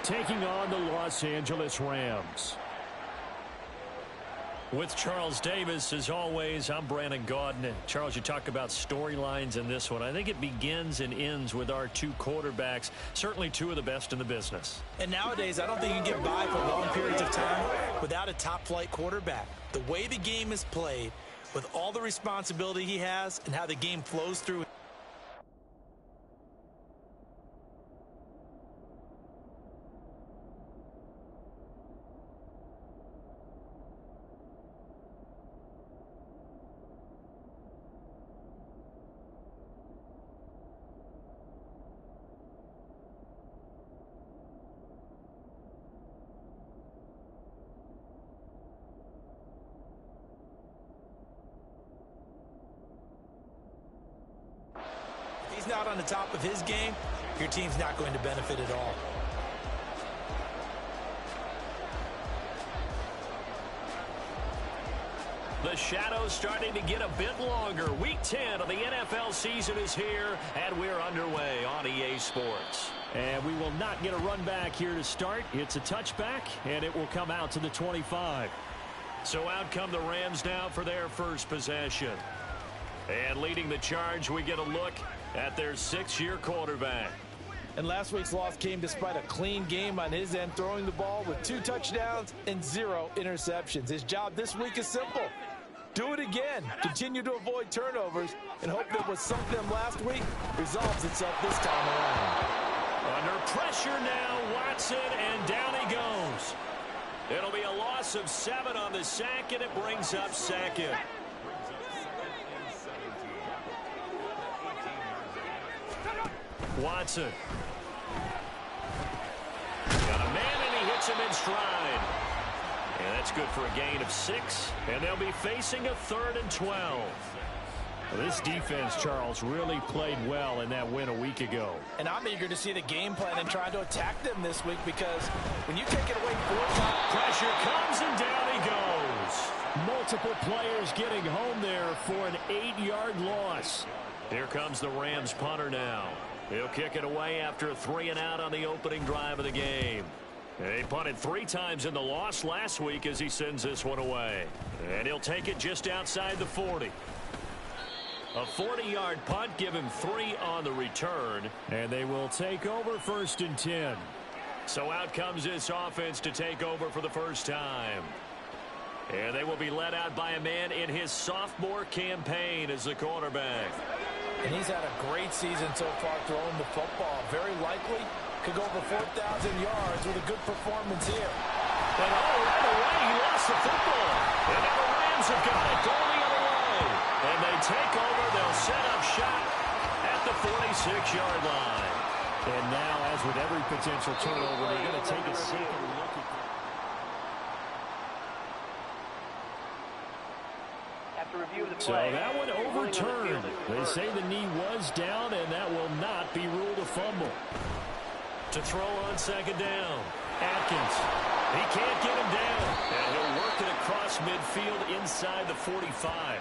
taking on the Los Angeles Rams. With Charles Davis, as always, I'm Brandon Gaudin. Charles, you talk about storylines in this one. I think it begins and ends with our two quarterbacks, certainly two of the best in the business. And nowadays, I don't think you can get by for long periods of time without a top-flight quarterback. The way the game is played, with all the responsibility he has and how the game flows through. He's not on the top of his game, your team's not going to benefit at all. The shadow's starting to get a bit longer. Week 10 of the NFL season is here, and we're underway on EA Sports. And we will not get a run back here to start. It's a touchback, and it will come out to the 25. So out come the Rams now for their first possession. And leading the charge, we get a look at their 6-year quarterback. And last week's loss came despite a clean game on his end, throwing the ball with 2 touchdowns and 0 interceptions. His job this week is simple. Do it again. Continue to avoid turnovers and hope that what sunk them last week resolves itself this time around. Under pressure now, Watson, and down he goes. It'll be a loss of 7 on the sack, and it brings up second. Watson. Got a man, and he hits him in stride. And that's good for a gain of 6. And they'll be facing a 3rd and 12. Well, this defense, Charles, really played well in that win a week ago. And I'm eager to see the game plan and trying to attack them this week, because when you take it away 4 times, pressure comes, and down he goes. Multiple players getting home there for an 8-yard loss. Here comes the Rams punter now. He'll kick it away after a 3-and-out on the opening drive of the game. He punted 3 times in the loss last week as he sends this one away. And he'll take it just outside the 40. A 40-yard punt, give him 3 on the return. And they will take over 1st and 10. So out comes this offense to take over for the first time. And they will be led out by a man in his sophomore campaign as the quarterback. And he's had a great season so far throwing the football. Very likely could go over 4,000 yards with a good performance here. But right away, he lost the football. And now the Rams have got it going the other way. And they take over. They'll set up shop at the 46-yard line. And now, as with every potential turnover, they're going to take a second look at that. So that one overturned. They say the knee was down, and that will not be ruled a fumble. To throw on 2nd down, Atkins. He can't get him down. And he'll work it across midfield inside the 45.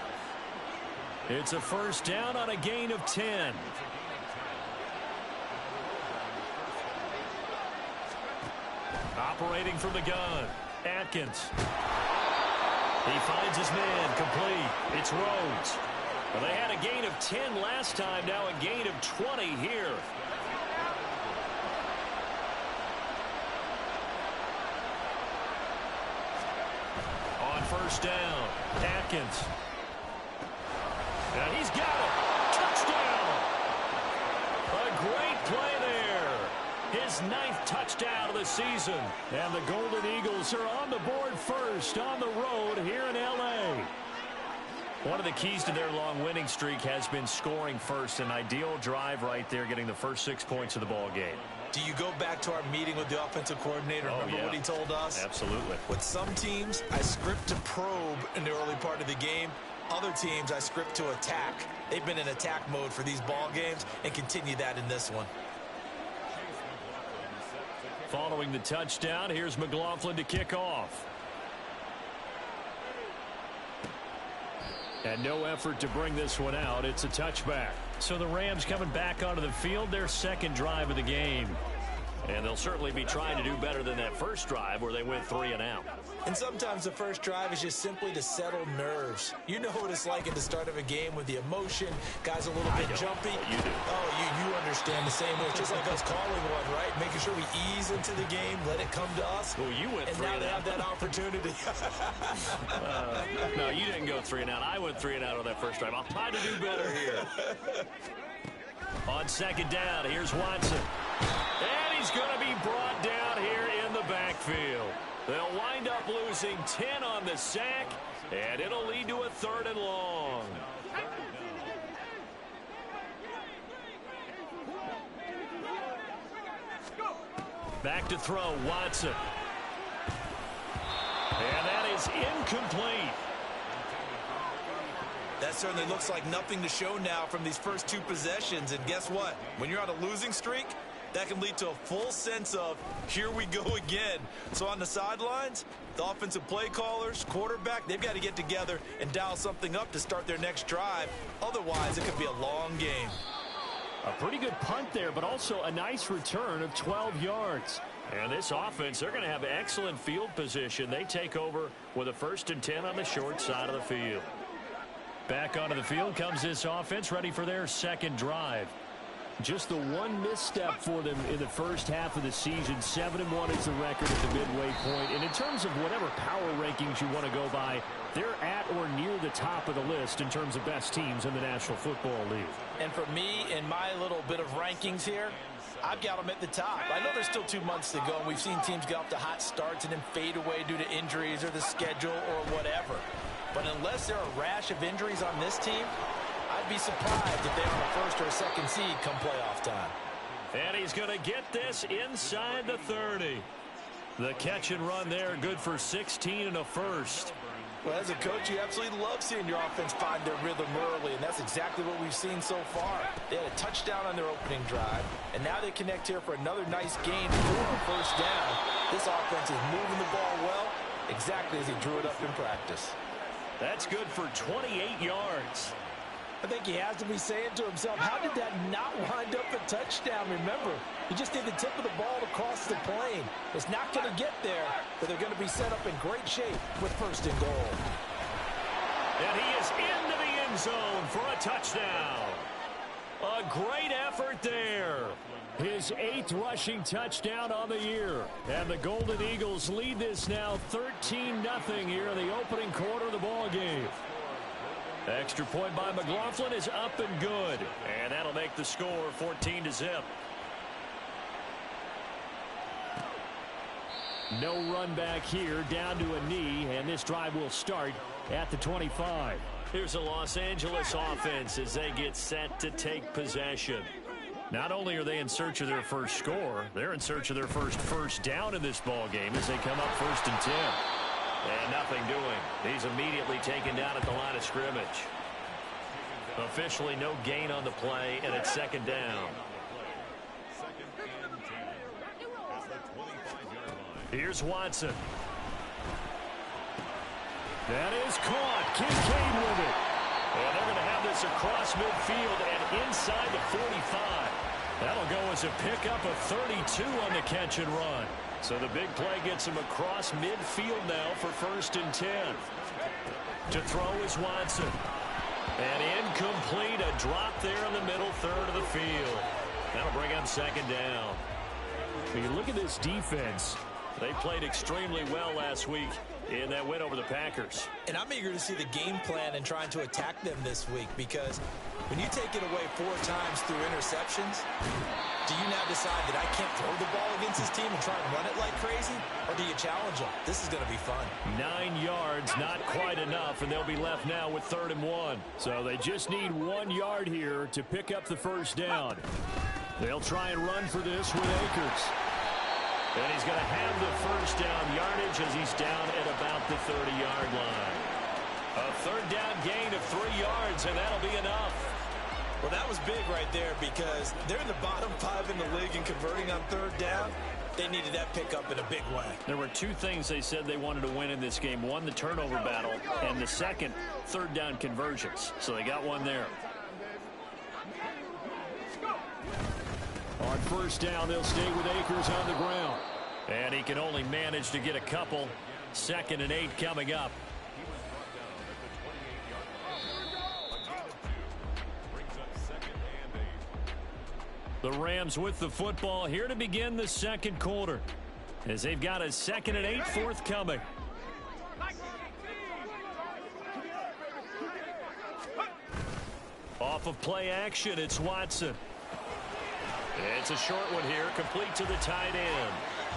It's a 1st down on a gain of 10. Operating from the gun, Atkins. He finds his man, complete. It's Rhodes. Well, they had a gain of 10 last time, now a gain of 20 here. On 1st down, Atkins. And he's got it. Touchdown. A great play there. His 9th touchdown of the season. And the Golden Eagles are on the board first on the road here in L.A. One of the keys to their long winning streak has been scoring first. An ideal drive right there, getting the first 6 points of the ball game. Do you go back to our meeting with the offensive coordinator? Remember what he told us? Absolutely. With some teams, I script to probe in the early part of the game. Other teams, I script to attack. They've been in attack mode for these ball games and continue that in this one. Following the touchdown, here's McLaughlin to kick off. And no effort to bring this one out. It's a touchback. So the Rams coming back onto the field, their 2nd drive of the game. And they'll certainly be trying to do better than that first drive where they went 3 and out. And sometimes the first drive is just simply to settle nerves. You know what it's like at the start of a game with the emotion, guys a little bit jumpy. You do. Oh, you understand the same way. It's just like us calling one, right? Making sure we ease into the game, let it come to us. Well, you went and 3 now and they out. have that opportunity. No, you didn't go 3 and out. I went 3 and out on that first drive. I'll try to do better here. On second down, here's Watson. And he's going to be brought down here in the backfield. They'll wind up losing 10 on the sack, and it'll lead to a 3rd and long. Back to throw, Watson. And that is incomplete. That certainly looks like nothing to show now from these first 2 possessions. And guess what? When you're on a losing streak, that can lead to a full sense of, here we go again. So on the sidelines, the offensive play callers, quarterback, they've got to get together and dial something up to start their next drive. Otherwise, it could be a long game. A pretty good punt there, but also a nice return of 12 yards. And this offense, they're going to have excellent field position. They take over with a 1st and 10 on the short side of the field. Back onto the field comes this offense, ready for their second drive. Just the one misstep for them in the first half of the season. 7-1 is the record at the midway point. And in terms of whatever power rankings you want to go by, they're at or near the top of the list in terms of best teams in the National Football League. And for me, in my little bit of rankings here, I've got them at the top. I know there's still 2 months to go, and we've seen teams get off to hot starts and then fade away due to injuries or the schedule or whatever. But unless there are a rash of injuries on this team, I'd be surprised if they're on a 1st or a 2nd seed come playoff time. And he's going to get this inside the 30. The catch and run there, good for 16 and a 1st. Well, as a coach, you absolutely love seeing your offense find their rhythm early, and that's exactly what we've seen so far. They had a touchdown on their opening drive, and now they connect here for another nice gain for a 1st down. This offense is moving the ball well, exactly as he drew it up in practice. That's good for 28 yards. I think he has to be saying to himself, how did that not wind up a touchdown? Remember, he just did the tip of the ball across the plane. It's not going to get there, but they're going to be set up in great shape with 1st and goal. And he is into the end zone for a touchdown. A great effort there. His 8th rushing touchdown on the year. And the Golden Eagles lead this now 13-0 here in the opening quarter of the ball game. Extra point by McLaughlin is up and good. And that'll make the score 14-0. No run back here, down to a knee, and this drive will start at the 25. Here's a Los Angeles offense as they get set to take possession. Not only are they in search of their first score, they're in search of their first down in this ball game as they come up 1st and 10. And nothing doing. He's immediately taken down at the line of scrimmage. Officially no gain on the play, and it's 2nd down. Here's Watson. That is caught. Kincaid with it. And they're going to have this across midfield and inside the 45. That'll go as a pickup of 32 on the catch and run. So the big play gets him across midfield now for 1st and 10. To throw is Watson. And incomplete, a drop there in the middle 3rd of the field. That'll bring up 2nd down. When you look at this defense, they played extremely well last week in that win over the Packers. And I'm eager to see the game plan and trying to attack them this week, because when you take it away 4 times through interceptions, do you now decide that I can't throw the ball against this team and try and run it like crazy? Or do you challenge them? This is going to be fun. 9 yards, not quite enough, and they'll be left now with 3rd and 1. So they just need 1 yard here to pick up the 1st down. They'll try and run for this with Akers. And he's going to have the 1st down yardage as he's down at about the 30-yard line. A 3rd down gain of 3 yards, and that'll be enough. Well, that was big right there, because they're in the bottom 5 in the league and converting on 3rd down. They needed that pickup in a big way. There were 2 things they said they wanted to win in this game. One, the turnover battle, and the second, 3rd down conversions. So they got one there. On first down. They'll stay with Akers on the ground. And he can only manage to get a couple. 2nd and 8 coming up. The Rams with the football here to begin the second quarter, as they've got a 2nd and 8 forthcoming. Off of play action, it's Watson. It's a short one here, complete to the tight end.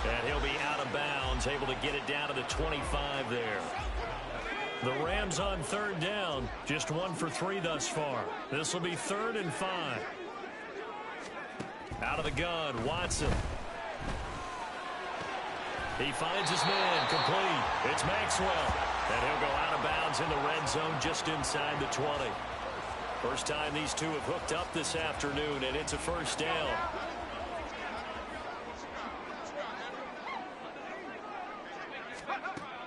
And he'll be out of bounds, able to get it down to the 25 there. The Rams on 3rd down, just 1 for 3 thus far. This will be 3rd and 5. Out of the gun, Watson. He finds his man, complete. It's Maxwell. And he'll go out of bounds in the red zone just inside the 20. First time these two have hooked up this afternoon, and it's a first down.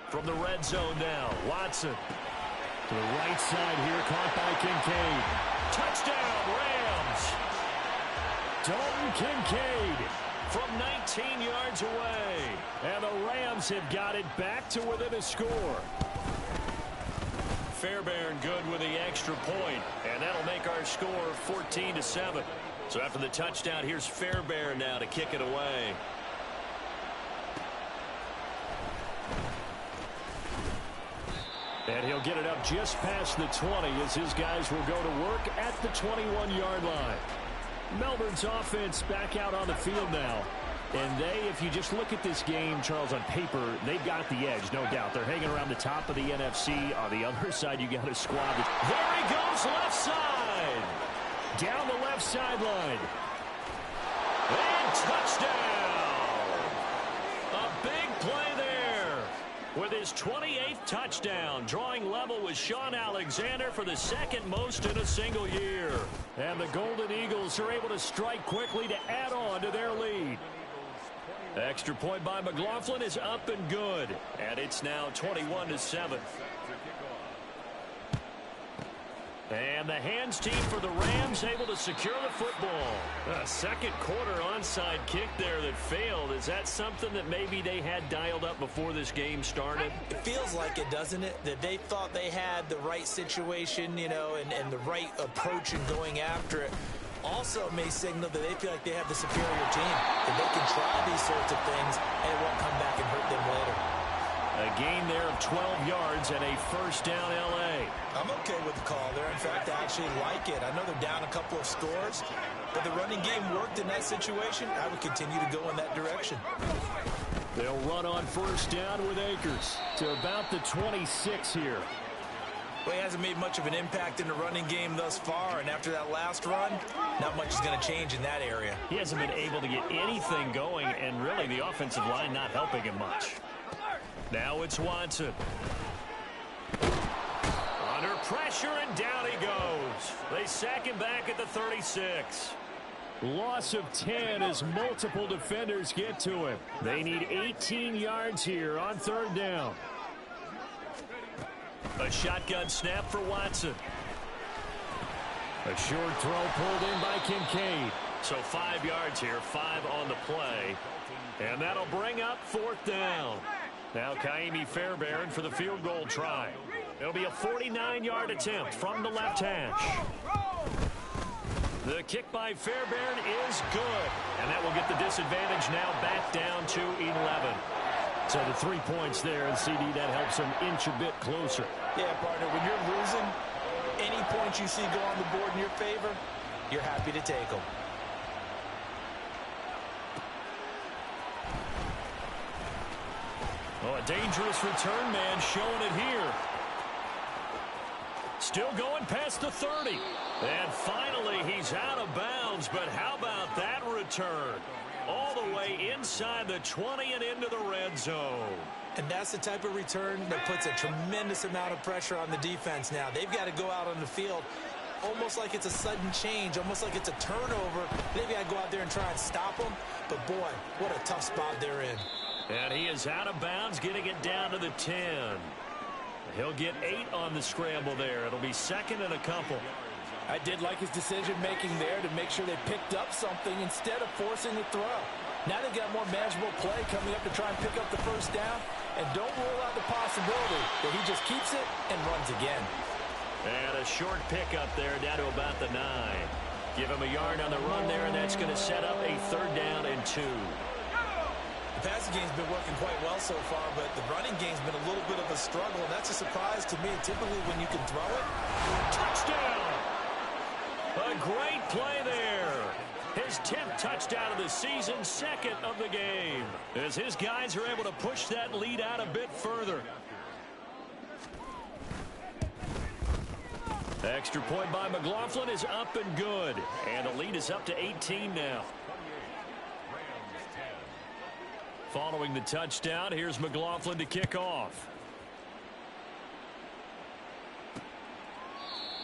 From the red zone now, Watson. To the right side here, caught by Kincaid. Touchdown, Rams! Dalton Kincaid From 19 yards away. And the Rams have got it back to within a score. Fairbairn good with the extra point, and that'll make our score 14-7. So after the touchdown, here's Fairbairn now to kick it away. And he'll get it up just past the 20 as his guys will go to work at the 21-yard line. Melbourne's offense back out on the field now. And they, if you just look at this game, Charles, on paper, they've got the edge, no doubt. They're hanging around the top of the NFC. On the other side, you got a squad. There he goes, left side. Down the left sideline. And touchdown. A big play there. With his 28th touchdown, drawing level with Sean Alexander for the 2nd most in a single year. And the Golden Eagles are able to strike quickly to add on to their lead. Extra point by McLaughlin is up and good. And it's now 21-7. And the hands team for the Rams able to secure the football. A second quarter onside kick there that failed. Is that something that maybe they had dialed up before this game started? It feels like it, doesn't it? That they thought they had the right situation, you know, and the right approach in going after it. Also may signal that they feel like they have the superior team, that they can try these sorts of things and it won't come back and hurt them later. A gain there of 12 yards and a first down L.A. I'm okay with the call there. In fact, I actually like it. I know they're down a couple of scores, but the running game worked in that situation. I would continue to go in that direction. They'll run on first down with Akers to about the 26 here. Well, he hasn't made much of an impact in the running game thus far, and after that last run, not much is going to change in that area. He hasn't been able to get anything going, and really the offensive line not helping him much. Now it's Watson. Under pressure, and down he goes. They sack him back at the 36. Loss of 10 as multiple defenders get to him. They need 18 yards here on 3rd down. A shotgun snap for Watson. A short throw pulled in by Kincaid. So 5 yards here, 5 on the play. And that'll bring up 4th down. Now Kaimi Fairbairn for the field goal try. It'll be a 49-yard attempt from the left hash. The kick by Fairbairn is good. And that will get the disadvantage now back down to 11. So the 3 points there, and CD, that helps them inch a bit closer. Yeah, partner, when you're losing, any points you see go on the board in your favor, you're happy to take them. Oh, a dangerous return man showing it here. Still going past the 30. And finally, he's out of bounds. But how about that return? All the way inside the 20 and into the red zone. And that's the type of return that puts a tremendous amount of pressure on the defense now. They've got to go out on the field almost like it's a sudden change, almost like it's a turnover. They've got to go out there and try and stop them. But, boy, what a tough spot they're in. And he is out of bounds, getting it down to the 10. He'll get 8 on the scramble there. It'll be 2nd and a couple. I did like his decision-making there to make sure they picked up something instead of forcing the throw. Now they've got more manageable play coming up to try and pick up the first down, and don't rule out the possibility that he just keeps it and runs again. And a short pickup there down to about the 9. Give him a yard on the run there, and that's going to set up a 3rd down and 2. The passing game's been working quite well so far, but the running game's been a little bit of a struggle, and that's a surprise to me. Typically, when you can throw it. Touchdown! A great play there. His 10th touchdown of the season, 2nd of the game, as his guys are able to push that lead out a bit further. Extra point by McLaughlin is up and good, and the lead is up to 18 now. Following the touchdown, here's McLaughlin to kick off.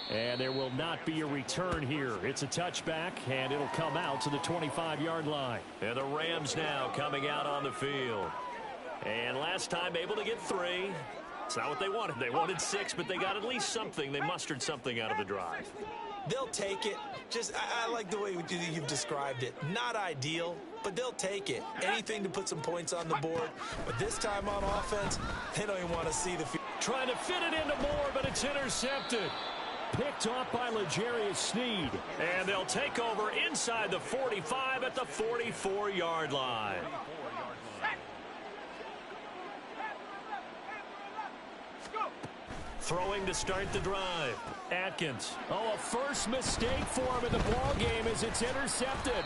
And there will not be a return here. It's a touchback, and it'll come out to the 25-yard line. And the Rams now coming out on the field. And last time able to get 3. It's not what they wanted. They wanted 6, but they got at least something. They mustered something out of the drive. They'll take it. I like the way you've described it. Not ideal, but they'll take it. Anything to put some points on the board. But this time on offense, they don't even want to see the field. Trying to fit it into Moore, but it's intercepted. Picked off by L'Jarius Sneed. And they'll take over inside the 45 at the 44-yard line. Throwing to start the drive. Atkins. Oh, a first mistake for him in the ball game as it's intercepted.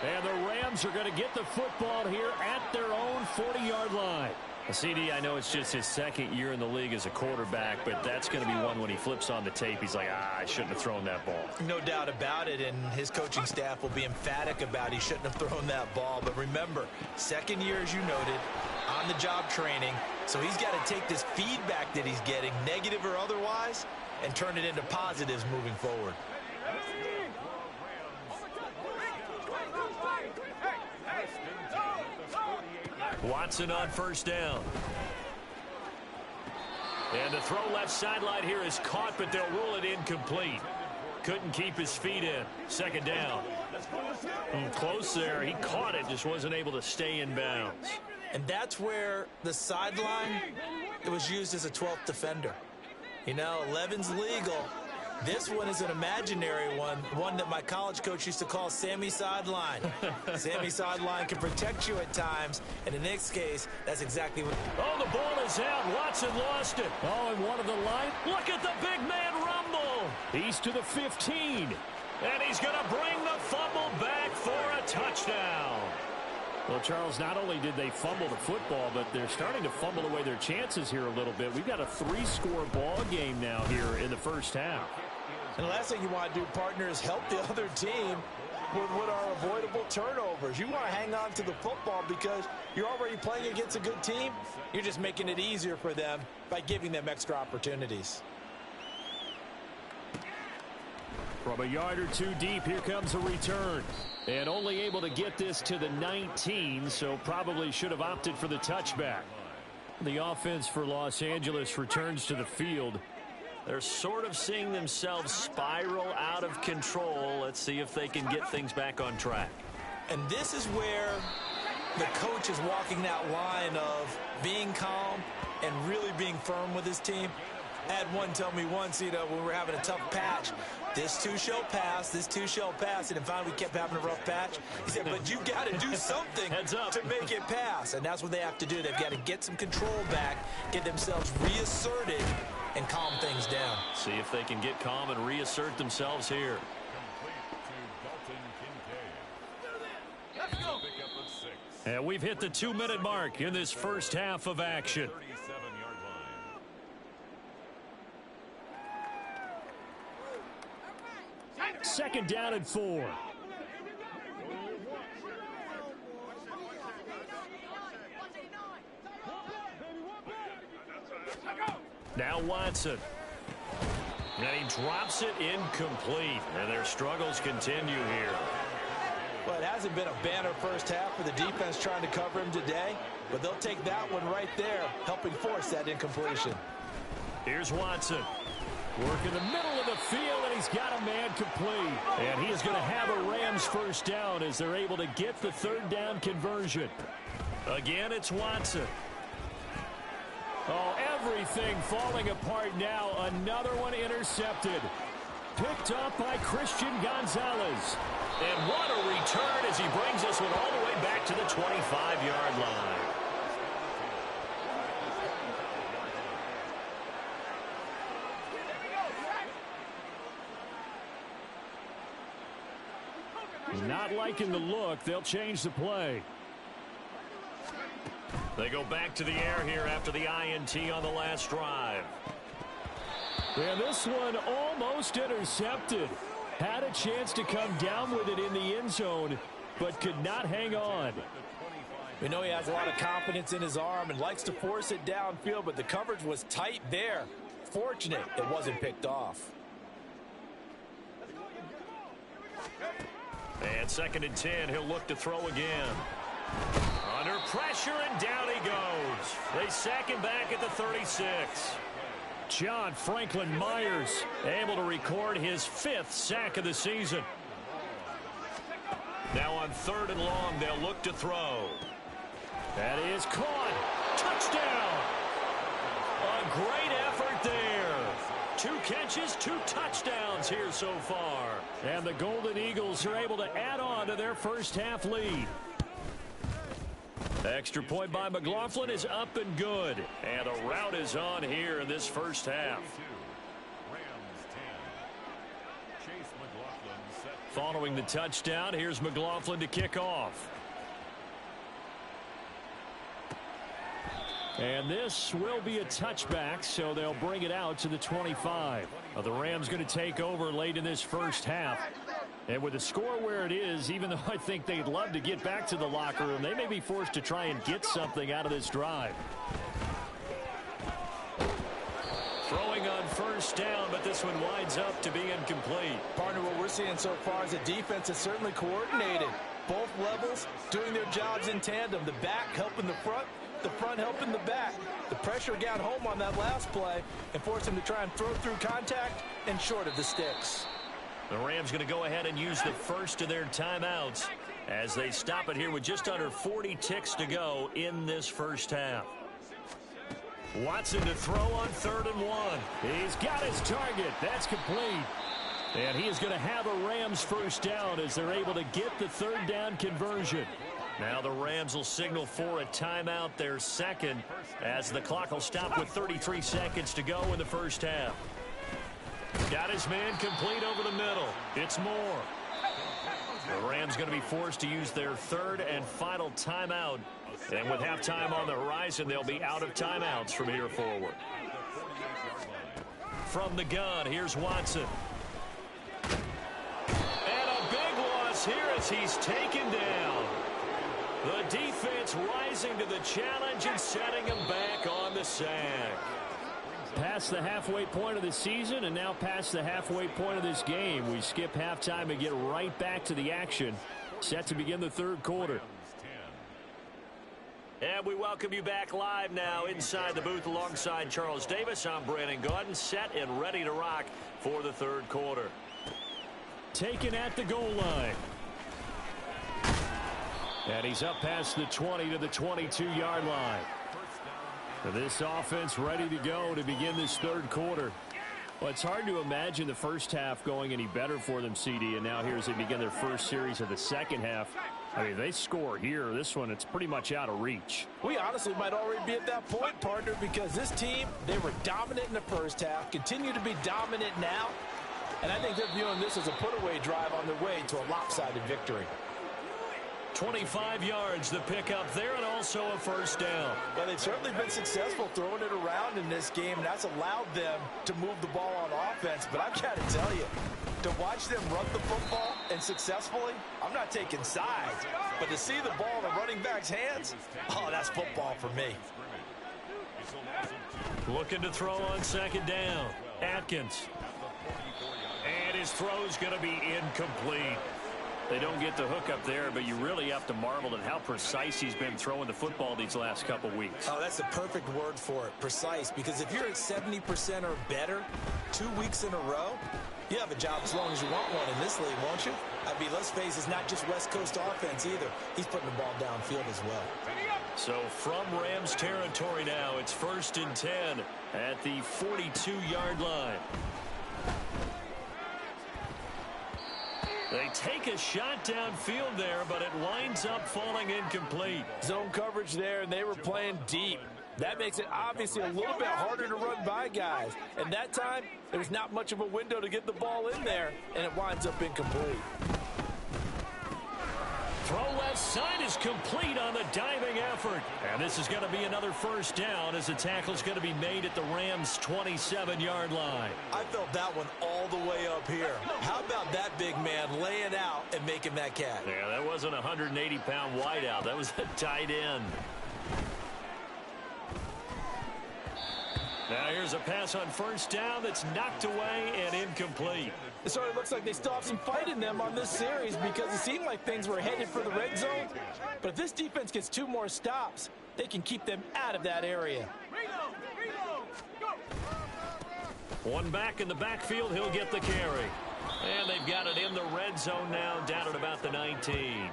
And the Rams are going to get the football here at their own 40-yard line. CD, I know it's just his 2nd year in the league as a quarterback, but that's going to be one when he flips on the tape. He's like, I shouldn't have thrown that ball. No doubt about it, and his coaching staff will be emphatic about he shouldn't have thrown that ball. But remember, 2nd year, as you noted, on-the-job training. So he's got to take this feedback that he's getting, negative or otherwise, and turn it into positives moving forward. Watson on first down. And the throw left sideline here is caught, but they'll rule it incomplete. Couldn't keep his feet in. 2nd down. Close there. He caught it, just wasn't able to stay in bounds. And that's where the sideline, it was used as a 12th defender. You know, 11's legal. This one is an imaginary one that my college coach used to call Sammy Sideline. Sammy Sideline can protect you at times, and in this case, that's exactly what... Oh, the ball is out. Watson lost it. Oh, and one of the line. Look at the big man rumble. He's to the 15. And he's going to bring the fumble back for a touchdown. Well, Charles, not only did they fumble the football, but they're starting to fumble away their chances here a little bit. We've got a 3-score ball game now here in the first half. And the last thing you want to do, partner, is help the other team with what are avoidable turnovers. You want to hang on to the football because you're already playing against a good team. You're just making it easier for them by giving them extra opportunities. From a yard or 2 deep, here comes a return. And only able to get this to the 19, so probably should have opted for the touchback. The offense for Los Angeles returns to the field. They're sort of seeing themselves spiral out of control. Let's see if they can get things back on track. And this is where the coach is walking that line of being calm and really being firm with his team. I had one tell me once, you know, when we were having a tough patch, this too shall pass, this too shall pass. And finally we kept having a rough patch. He said, but you got to do something to make it pass. And that's what they have to do. They've got to get some control back, get themselves reasserted, and calm things down. See if they can get calm and reassert themselves here. And we've hit the 2-minute mark in this first half of action. Second down and 4. Now Watson. And he drops it incomplete. And their struggles continue here. Well, it hasn't been a banner first half for the defense trying to cover him today, but they'll take that one right there, helping force that incompletion. Here's Watson. Work in the middle of the field, and he's got a man complete. And he is going to have a Rams first down as they're able to get the third down conversion. Again, it's Watson. Oh, everything falling apart now. Another one intercepted. Picked up by Christian Gonzalez. And what a return as he brings this one all the way back to the 25-yard line. Not liking the look. They'll change the play. They go back to the air here after the INT on the last drive. And this one almost intercepted. Had a chance to come down with it in the end zone, but could not hang on. We know he has a lot of confidence in his arm and likes to force it downfield, but the coverage was tight there. Fortunate it wasn't picked off. And 2nd and 10, he'll look to throw again. Under pressure, and down he goes. They sack him back at the 36. John Franklin Myers able to record his 5th sack of the season. Now on 3rd and long, they'll look to throw. That is caught. Touchdown. A great effort there. 2 catches, 2 touchdowns here so far. And the Golden Eagles are able to add on to their first half lead. Extra point by McLaughlin is up and good. And a rout is on here in this first half. Following the touchdown, here's McLaughlin to kick off. And this will be a touchback, so they'll bring it out to the 25. The Rams going to take over late in this first half. And with the score where it is, even though I think they'd love to get back to the locker room, they may be forced to try and get something out of this drive. Throwing on first down, but this one winds up to be incomplete. Partner, what we're seeing so far is the defense is certainly coordinated. Both levels doing their jobs in tandem. The back helping the front helping the back. The pressure got home on that last play and forced him to try and throw through contact and short of the sticks. The Rams going to go ahead and use the first of their timeouts as they stop it here with just under 40 ticks to go in this first half. Watson to throw on 3rd and 1. He's got his target. That's complete. And he is going to have a Rams first down as they're able to get the third down conversion. Now the Rams will signal for a timeout, their second, as the clock will stop with 33 seconds to go in the first half. Got his man complete over the middle. It's Moore. The Rams going to be forced to use their 3rd and final timeout. And with halftime on the horizon, they'll be out of timeouts from here forward. From the gun, here's Watson. And a big loss here as he's taken down. The defense rising to the challenge and setting him back on the sack. Past the halfway point of the season and now past the halfway point of this game. We skip halftime and get right back to the action. Set to begin the third quarter. And we welcome you back live now inside the booth alongside Charles Davis. I'm Brandon Gaudin, set and ready to rock for the third quarter. Taken at the goal line. And he's up past the 20 to the 22-yard line. This offense ready to go to begin this third quarter. Well, it's hard to imagine the first half going any better for them, CD, and now here as they begin their first series of the second half. I mean, they score here. This one, it's pretty much out of reach. We honestly might already be at that point, partner, because this team, they were dominant in the first half, continue to be dominant now, and I think they're viewing this as a put-away drive on their way to a lopsided victory. 25 yards the pickup there, and also a first down. Well, they've certainly been successful throwing it around in this game, and that's allowed them to move the ball on offense. But I've got to tell you, to watch them run the football and successfully, I'm not taking sides, but to see the ball in the running back's hands, oh, that's football for me. Looking to throw on second down. Atkins. And his throw's going to be incomplete. They don't get the hook up there, but you really have to marvel at how precise he's been throwing the football these last couple weeks. Oh, that's the perfect word for it, precise. Because if you're at 70% or better 2 weeks in a row, you have a job as long as you want one in this league, won't you? I mean, let's face it, it's not just West Coast offense either. He's putting the ball downfield as well. So from Rams territory now, it's 1st and 10 at the 42-yard line. They take a shot downfield there, but it winds up falling incomplete. Zone coverage there, and they were playing deep. That makes it obviously a little bit harder to run by guys. And that time, there's not much of a window to get the ball in there, and it winds up incomplete. Throw left side is complete on the diving effort. And this is going to be another 1st down as the tackle's going to be made at the Rams' 27-yard line. I felt that one all the way up here. How about that big man laying out and making that catch? Yeah, that wasn't a 180-pound wideout. That was a tight end. Now here's a pass on 1st down that's knocked away and incomplete. It sort of looks like they still have some fight in them on this series because it seemed like things were headed for the red zone. But if this defense gets 2 more stops, they can keep them out of that area. One back in the backfield, he'll get the carry. And they've got it in the red zone now, down at about the 19.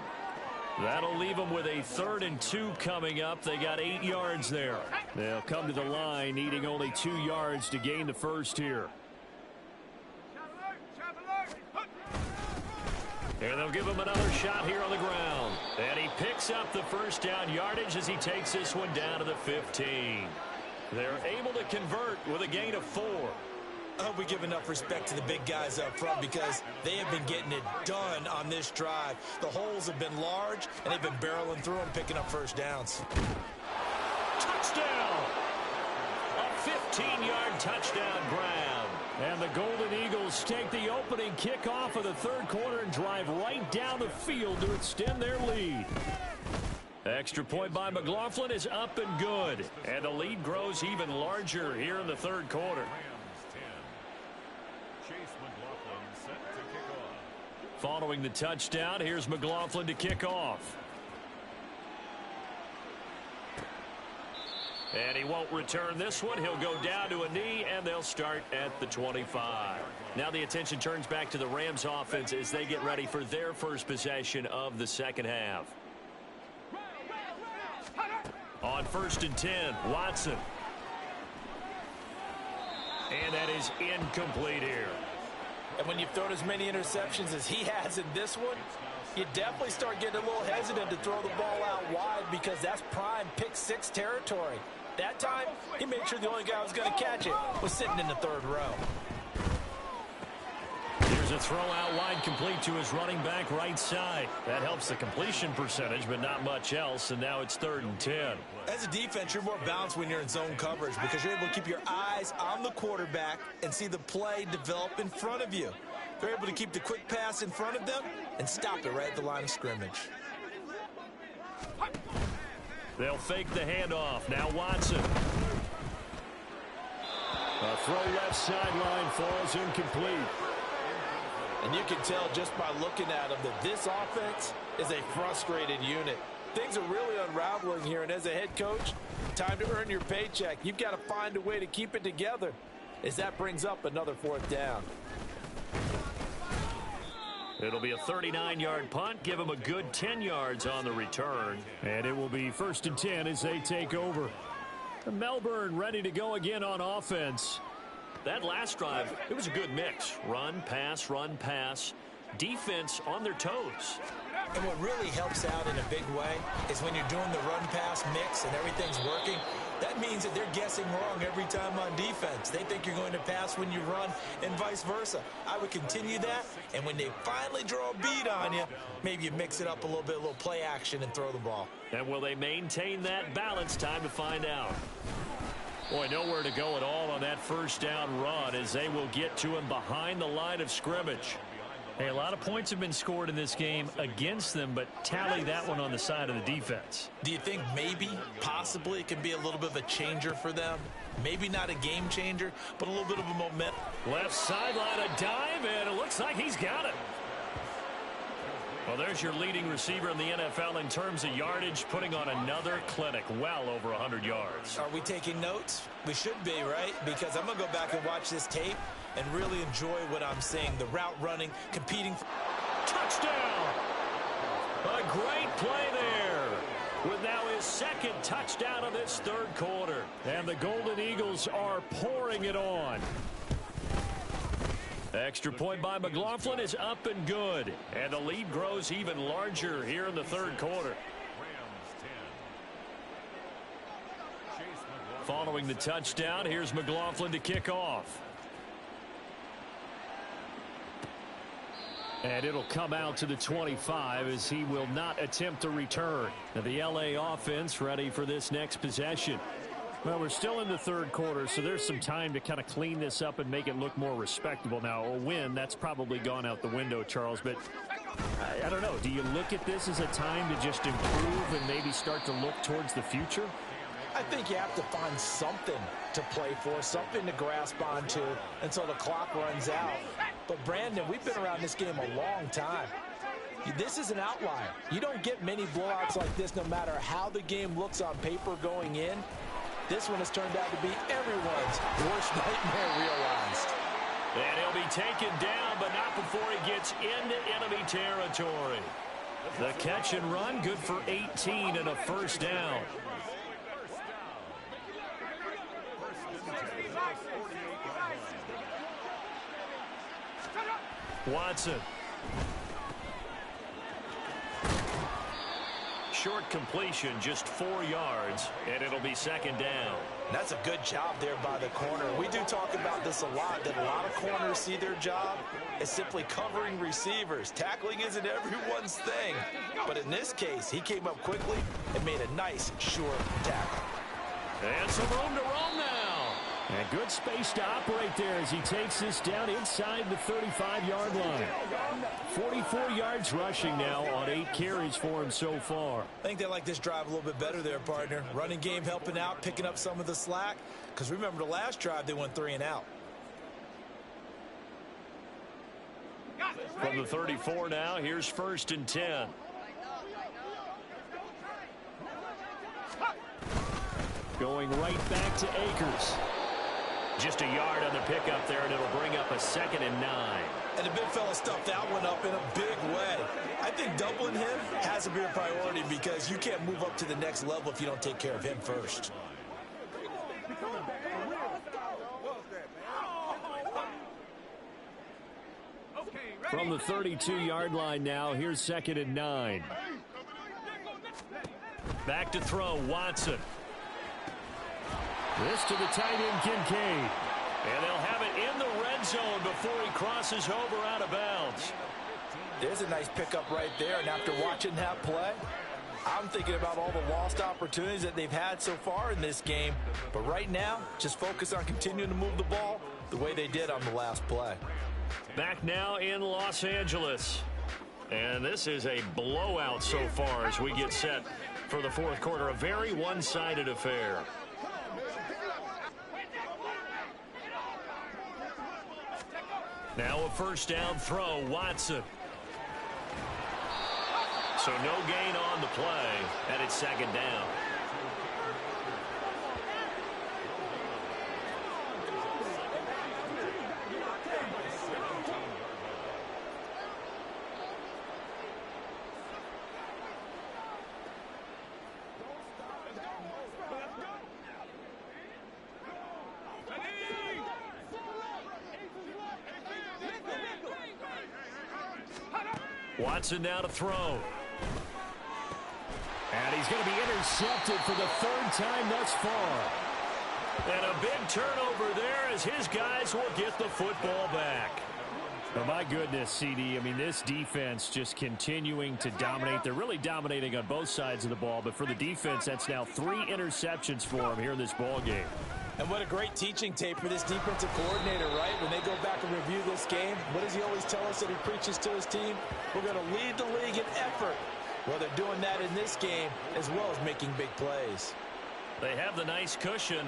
That'll leave them with a 3rd and 2 coming up. They got 8 yards there. They'll come to the line needing only 2 yards to gain the first here. And they'll give him another shot here on the ground. And he picks up the 1st down yardage as he takes this one down to the 15. They're able to convert with a gain of 4. I hope we give enough respect to the big guys up front because they have been getting it done on this drive. The holes have been large, and they've been barreling through them, picking up 1st downs. Touchdown! A 15-yard touchdown grab. And the Golden Eagles take the opening kickoff of the 3rd quarter and drive right down the field to extend their lead. Extra point by McLaughlin is up and good. And the lead grows even larger here in the 3rd quarter. Following the touchdown, here's McLaughlin to kick off. And he won't return this one. He'll go down to a knee, and they'll start at the 25. Now the attention turns back to the Rams offense as they get ready for their first possession of the 2nd half. On 1st and 10, Watson. And that is incomplete here. And when you've thrown as many interceptions as he has in this one, you definitely start getting a little hesitant to throw the ball out wide because that's prime pick-6 territory. That time, he made sure the only guy who was going to catch it was sitting in the 3rd row. Here's a throw out wide complete to his running back right side. That helps the completion percentage, but not much else, and now it's 3rd and 10. As a defense, you're more balanced when you're in zone coverage because you're able to keep your eyes on the quarterback and see the play develop in front of you. They're able to keep the quick pass in front of them and stop it right at the line of scrimmage. They'll fake the handoff. Now Watson. A throw left sideline falls incomplete. And you can tell just by looking at them that this offense is a frustrated unit. Things are really unraveling here, and as a head coach, time to earn your paycheck. You've got to find a way to keep it together as that brings up another 4th down. It'll be a 39-yard punt. Give him a good 10 yards on the return. And it will be 1st and 10 as they take over. Melbourne ready to go again on offense. That last drive, it was a good mix. Run, pass, defense on their toes. And what really helps out in a big way is when you're doing the run-pass mix and everything's working, that means that they're guessing wrong every time on defense. They think you're going to pass when you run and vice versa. I would continue that, and when they finally draw a bead on you, maybe you mix it up a little bit, a little play action, and throw the ball. And will they maintain that balance? Time to find out. Boy, nowhere to go at all on that 1st down run as they will get to him behind the line of scrimmage. Hey, a lot of points have been scored in this game against them, but tally that one on the side of the defense. Do you think maybe, possibly, it can be a little bit of a changer for them? Maybe not a game changer, but a little bit of a momentum. Left sideline, a dive, and it looks like he's got it. Well, there's your leading receiver in the NFL in terms of yardage, putting on another clinic, well over 100 yards. Are we taking notes? We should be, right? Because I'm going to go back and watch this tape and really enjoy what I'm seeing. The route running, competing. Touchdown! A great play there, with now his second touchdown of this third quarter. And the Golden Eagles are pouring it on. Extra point by McLaughlin is up and good. And the lead grows even larger here in the third quarter. Following the touchdown, here's McLaughlin to kick off. And it'll come out to the 25 as he will not attempt a return. Now the LA offense ready for this next possession. Well, we're still in the third quarter, so there's some time to kind of clean this up and make it look more respectable. Now, a win, that's probably gone out the window, Charles, but I don't know. Do you look at this as a time to just improve and maybe start to look towards the future? I think you have to find something to play for, something to grasp onto until the clock runs out. But, Brandon, we've been around this game a long time. This is an outlier. You don't get many blowouts like this no matter how the game looks on paper going in. This one has turned out to be everyone's worst nightmare realized. And he'll be taken down, but not before he gets into enemy territory. The catch and run, good for 18 and a first down. Watson. Short completion, just 4 yards, and it'll be second down. That's a good job there by the corner. We do talk about this a lot, that a lot of corners see their job as simply covering receivers. Tackling isn't everyone's thing. But in this case, he came up quickly and made a nice, short tackle. And some room to roam now. And good space to operate there as he takes this down inside the 35-yard line. 44 yards rushing now on 8 carries for him so far. I think they like this drive a little bit better there, partner. Running game helping out, picking up some of the slack. Because remember the last drive, they went 3 and out. From the 34 now, here's 1st and 10. Going right back to Akers. Just a yard on the pickup there, and it'll bring up a 2nd and 9. And the big fella stuffed that one up in a big way. I think doubling him has to be a priority because you can't move up to the next level if you don't take care of him first. From the 32-yard line now, here's 2nd and 9. Back to throw, Watson. This to the tight end, Kincaid. And they'll have it in the red zone before he crosses over out of bounds. There's a nice pickup right there, and after watching that play, I'm thinking about all the lost opportunities that they've had so far in this game. But right now, just focus on continuing to move the ball the way they did on the last play. Back now in Los Angeles. And this is a blowout so far as we get set for the fourth quarter. A very one-sided affair. Now a first down throw, Watson. So no gain on the play, and it's 2nd down. Watson now to throw. And he's going to be intercepted for the 3rd time thus far. And a big turnover there as his guys will get the football back. Oh, my goodness, CD. I mean, this defense just continuing to dominate. They're really dominating on both sides of the ball. But for the defense, that's now 3 interceptions for them here in this ball game. And what a great teaching tape for this defensive coordinator, right? When they go back and review this game, what does he always tell us that he preaches to his team? We're going to lead the league in effort. Well, they're doing that in this game as well as making big plays. They have the nice cushion.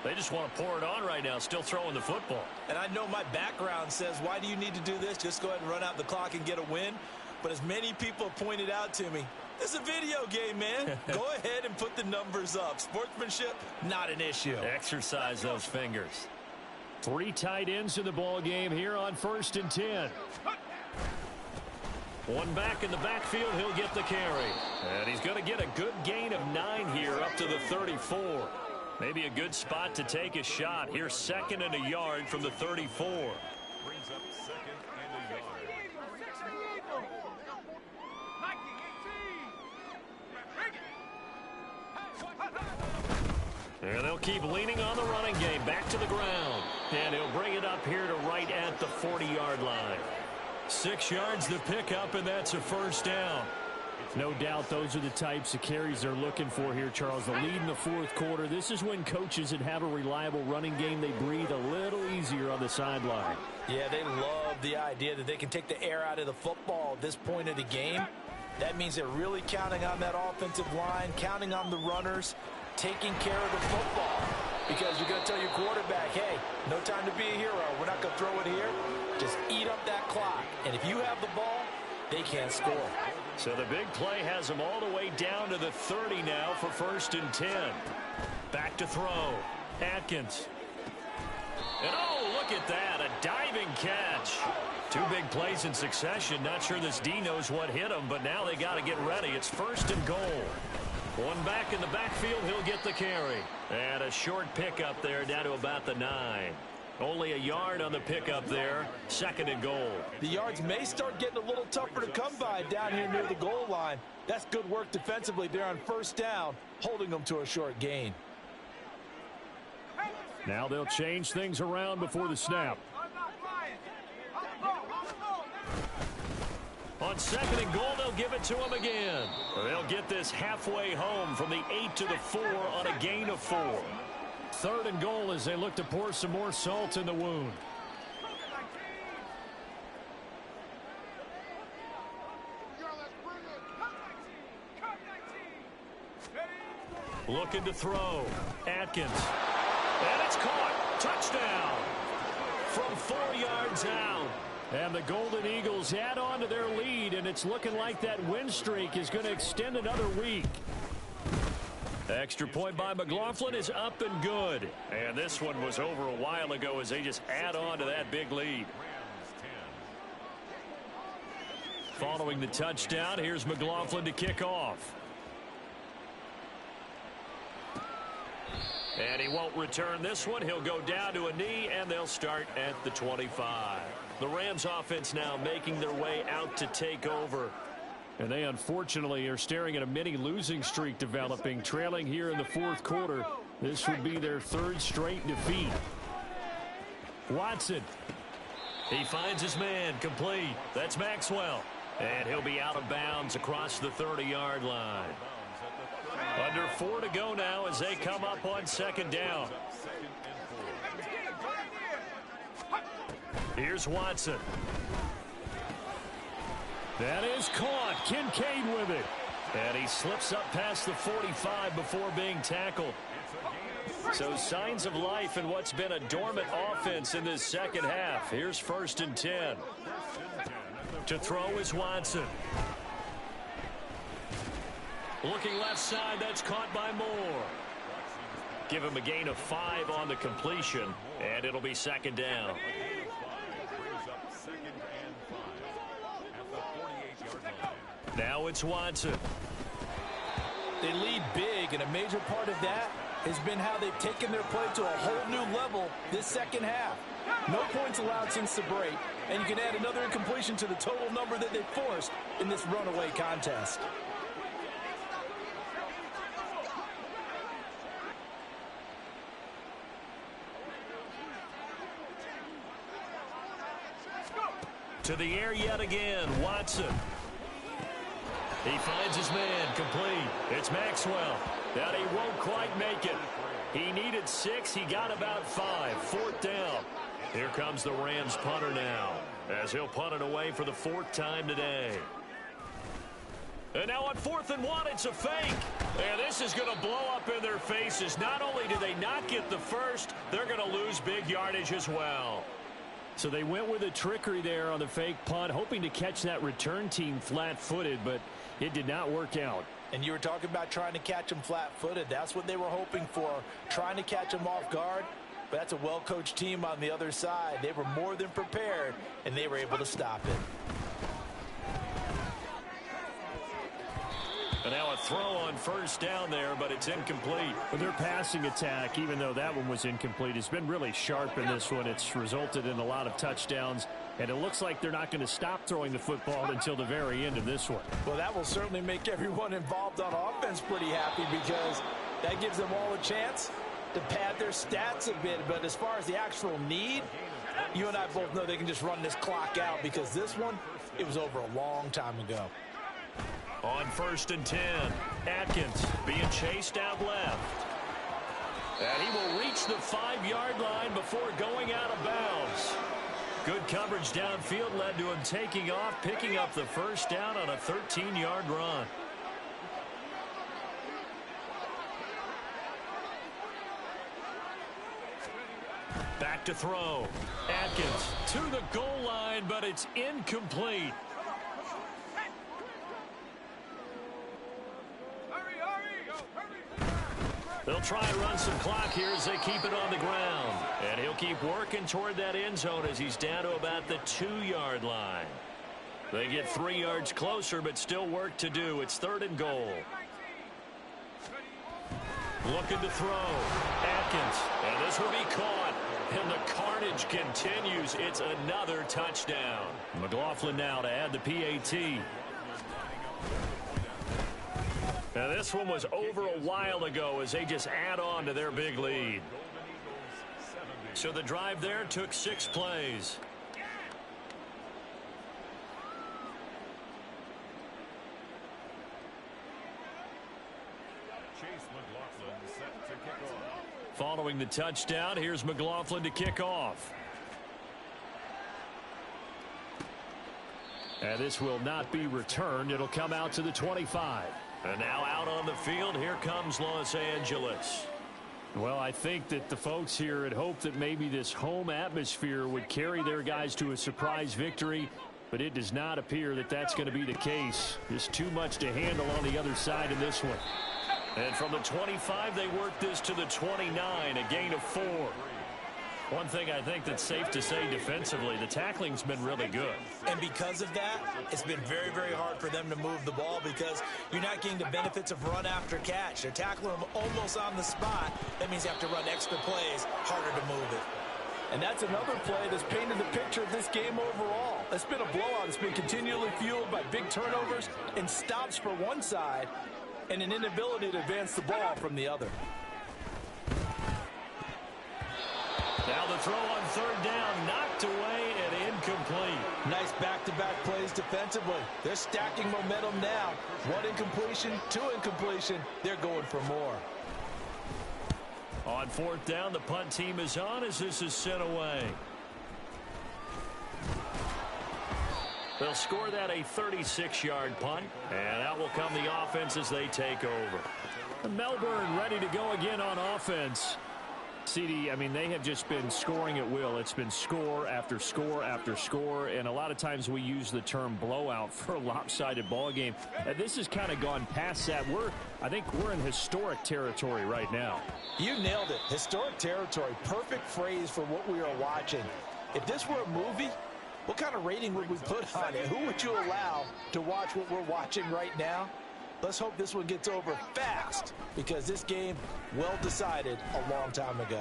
They just want to pour it on right now, still throwing the football. And I know my background says, why do you need to do this? Just go ahead and run out the clock and get a win. but as many people have pointed out to me, this is a video game, man. Go ahead and put the numbers up. Sportsmanship, not an issue. Exercise those fingers. 3 tight ends in the ball game here on 1st and 10. One back in the backfield, he'll get the carry. And he's going to get a good gain of 9 here up to the 34. Maybe a good spot to take a shot. Here's 2nd and a yard from the 34. Brings up 2nd and a yard. And they'll keep leaning on the running game. Back to the ground. And he'll bring it up here to right at the 40-yard line. 6 yards the pickup, and that's a 1st down. No doubt those are the types of carries they're looking for here, Charles. The lead in the 4th quarter. This is when coaches that have a reliable running game, they breathe a little easier on the sideline. Yeah, they love the idea that they can take the air out of the football at this point of the game. That means they're really counting on that offensive line, counting on the runners, taking care of the football. Because you're going to tell your quarterback, hey, no time to be a hero. We're not going to throw it here. Just eat up that clock. And if you have the ball, they can't score. So the big play has them all the way down to the 30 now for 1st and 10. Back to throw. Atkins. And oh, look at that. A diving catch. 2 big plays in succession. Not sure this D knows what hit him, but now they got to get ready. It's 1st and goal. One back in the backfield. He'll get the carry. And a short pickup there down to about the 9. Only a yard on the pickup there. 2nd and goal. The yards may start getting a little tougher to come by down here near the goal line. That's good work defensively there on 1st down, holding them to a short gain. Now they'll change things around before the snap. On 2nd and goal, they'll give it to him again. They'll get this halfway home from the 8 to the 4 on a gain of 4. 3rd and goal as they look to pour some more salt in the wound. Looking to throw. Atkins. And it's caught. Touchdown. From 4 yards out. And the Golden Eagles add on to their lead, and it's looking like that win streak is going to extend another week. Extra point by McLaughlin is up and good. And this one was over a while ago as they just add on to that big lead. Following the touchdown, here's McLaughlin to kick off. And he won't return this one. He'll go down to a knee, and they'll start at the 25. The Rams offense now making their way out to take over. And they unfortunately are staring at a mini losing streak developing, trailing here in the 4th quarter. This would be their 3rd straight defeat. Watson. He finds his man, complete. That's Maxwell. And he'll be out of bounds across the 30-yard line. Under 4 to go now as they come up on 2nd down. Here's Watson. That is caught. Kincaid with it. And he slips up past the 45 before being tackled. So signs of life in what's been a dormant offense in this 2nd half. Here's 1st and 10. To throw is Watson. Looking left side, that's caught by Moore. Give him a gain of 5 on the completion, and it'll be 2nd down. Now it's Watson. They lead big, and a major part of that has been how they've taken their play to a whole new level this 2nd half. No points allowed since the break, and you can add another incompletion to the total number that they forced in this runaway contest. To the air yet again, Watson. He finds his man, complete. It's Maxwell. That he won't quite make it. He needed 6. He got about 5. 4th down. Here comes the Rams punter now, as he'll punt it away for the 4th time today. And now on 4th and 1, it's a fake. And this is going to blow up in their faces. Not only do they not get the first, they're going to lose big yardage as well. So they went with a trickery there on the fake punt, hoping to catch that return team flat-footed, but it did not work out. And you were talking about trying to catch them flat-footed. That's what they were hoping for, trying to catch them off guard. But that's a well-coached team on the other side. They were more than prepared, and they were able to stop it. And now a throw on first down there, but it's incomplete. But their passing attack, even though that one was incomplete, has been really sharp in this one. It's resulted in a lot of touchdowns, and it looks like they're not going to stop throwing the football until the very end of this one. Well, that will certainly make everyone involved on offense pretty happy, because that gives them all a chance to pad their stats a bit. But as far as the actual need, you and I both know they can just run this clock out, because this one, it was over a long time ago. On 1st and 10, Atkins being chased out left. And he will reach the 5-yard line before going out of bounds. Good coverage downfield led to him taking off, picking up the first down on a 13-yard run. Back to throw. Atkins to the goal line, but it's incomplete. They'll try and run some clock here as they keep it on the ground. And he'll keep working toward that end zone as he's down to about the 2-yard line. They get 3 yards closer, but still work to do. It's 3rd and goal. Looking to throw. Atkins. And this will be caught. And the carnage continues. It's another touchdown. McLaughlin now to add the PAT. Now this one was over a while ago as they just add on to their big lead. So the drive there took 6 plays. Following the touchdown, here's McLaughlin to kick off. And this will not be returned. It'll come out to the 25. And now out on the field, here comes Los Angeles. Well, I think that the folks here had hoped that maybe this home atmosphere would carry their guys to a surprise victory, but it does not appear that that's going to be the case. Just too much to handle on the other side in this one. And from the 25, they work this to the 29, a gain of 4. One thing I think that's safe to say defensively, the tackling's been really good. And because of that, it's been very, very hard for them to move the ball, because you're not getting the benefits of run after catch. They're tackling them almost on the spot. That means you have to run extra plays, harder to move it. And that's another play that's painted the picture of this game overall. It's been a blowout. It's been continually fueled by big turnovers and stops for one side and an inability to advance the ball from the other. Now the throw on 3rd down, knocked away and incomplete. Nice back-to-back plays defensively. They're stacking momentum now. 1 incompletion, 2 incompletion. They're going for more. On 4th down, the punt team is on as this is sent away. They'll score that a 36-yard punt, and out will come the offense as they take over. Melbourne ready to go again on offense. CD, I mean, they have just been scoring at will. It's been score after score after score, and a lot of times we use the term blowout for a lopsided ball game. This has kind of gone past that. I think we're in historic territory right now. You nailed it. Historic territory. Perfect phrase for what we are watching. If this were a movie, what kind of rating would we put on it? Who would you allow to watch what we're watching right now? Let's hope this one gets over fast, because this game, well decided a long time ago.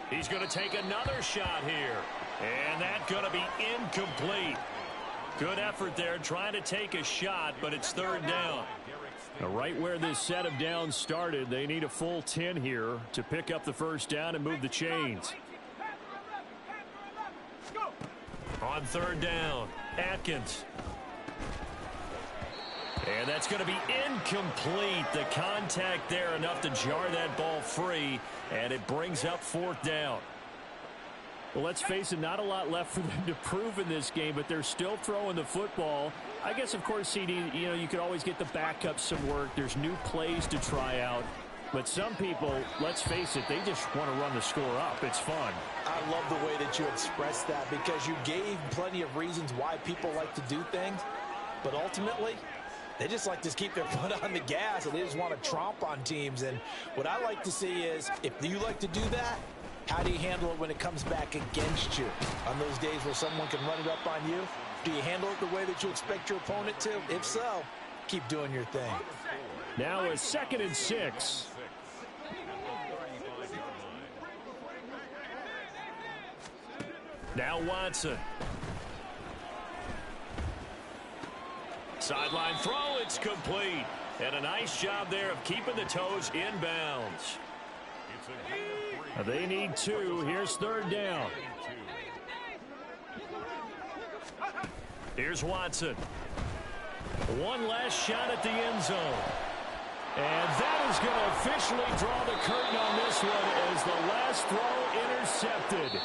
He's going to take another shot here. And that's going to be incomplete. Good effort there trying to take a shot, but it's 3rd down. Now, right where this set of downs started, they need a full 10 here to pick up the first down and move the chains. On 3rd down, Atkins. And that's going to be incomplete. The contact there enough to jar that ball free, and it brings up 4th down. Well, let's face it, not a lot left for them to prove in this game, but they're still throwing the football. I guess, of course, CD, you know, you could always get the backup some work. There's new plays to try out. But some people, let's face it, they just want to run the score up. It's fun. I love the way that you expressed that because you gave plenty of reasons why people like to do things. But ultimately, they just like to keep their foot on the gas, and they just want to tromp on teams. And what I like to see is, if you like to do that, how do you handle it when it comes back against you? On those days where someone can run it up on you, do you handle it the way that you expect your opponent to? If so, keep doing your thing. Now a 2nd and 6. Now Watson. Sideline throw, it's complete. And a nice job there of keeping the toes inbounds. They need 2. Here's 3rd down. Here's Watson. One last shot at the end zone. And that is going to officially draw the curtain on this one as the last throw intercepted.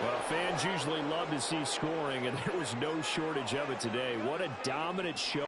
Well, fans usually love to see scoring, and there was no shortage of it today. What a dominant show.